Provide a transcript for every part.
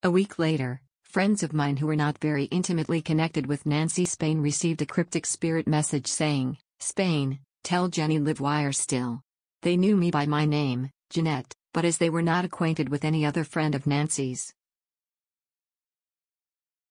A week later, friends of mine who were not very intimately connected with Nancy Spain received a cryptic spirit message saying, "Spain, tell Jenny live wire still." They knew me by my name, Ginette, but as they were not acquainted with any other friend of Nancy's,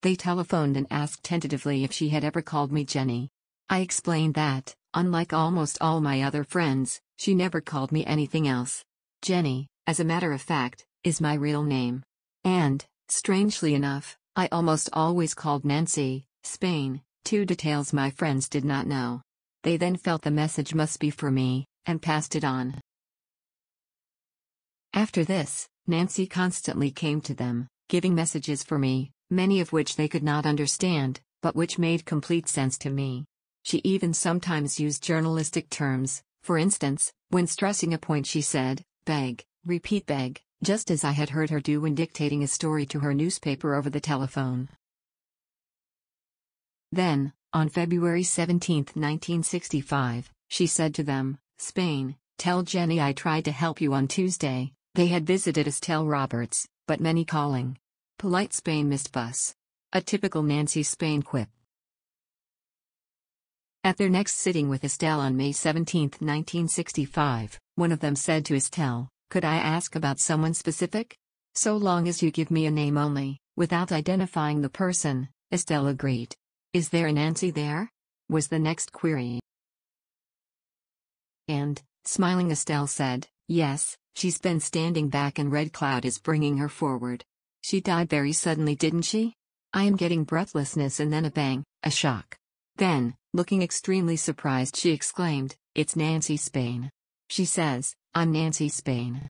they telephoned and asked tentatively if she had ever called me Jenny. I explained that, unlike almost all my other friends, she never called me anything else. Jenny, as a matter of fact, is my real name. And, strangely enough, I almost always called Nancy Spain, two details my friends did not know. They then felt the message must be for me, and passed it on. After this, Nancy constantly came to them, giving messages for me, many of which they could not understand, but which made complete sense to me. She even sometimes used journalistic terms. For instance, when stressing a point she said, "Beg, repeat beg," just as I had heard her do when dictating a story to her newspaper over the telephone. Then, on February 17, 1965, she said to them, "Spain, tell Jenny I tried to help you on Tuesday." They had visited Estelle Roberts, but many calling. Polite Spain missed bus. A typical Nancy Spain quip. At their next sitting with Estelle on May 17, 1965, one of them said to Estelle, "Could I ask about someone specific?" "So long as you give me a name only." Without identifying the person, Estelle agreed. "Is there a Nancy there?" was the next query. And, smiling, Estelle said, "Yes, she's been standing back and Red Cloud is bringing her forward." "She died very suddenly, didn't she?" I am getting breathlessness and then a bang, a shock. Then, looking extremely surprised, she exclaimed, "It's Nancy Spain." She says, "I'm Nancy Spain."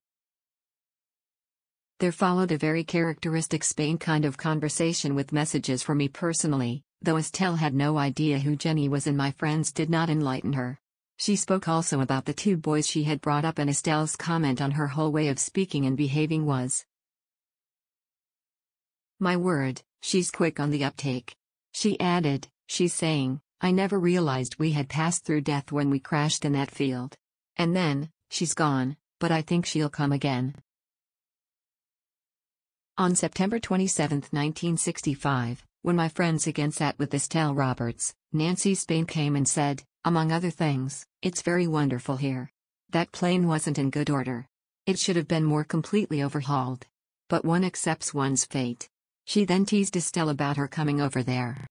There followed a very characteristic Spain kind of conversation with messages for me personally, though Estelle had no idea who Jenny was and my friends did not enlighten her. She spoke also about the two boys she had brought up, and Estelle's comment on her whole way of speaking and behaving was, "My word, she's quick on the uptake." She added, "She's saying, I never realized we had passed through death when we crashed in that field. And then, she's gone, but I think she'll come again." On September 27, 1965, when my friends again sat with Estelle Roberts, Nancy Spain came and said, among other things, "It's very wonderful here. That plane wasn't in good order. It should have been more completely overhauled. But one accepts one's fate." She then teased Estelle about her coming over there.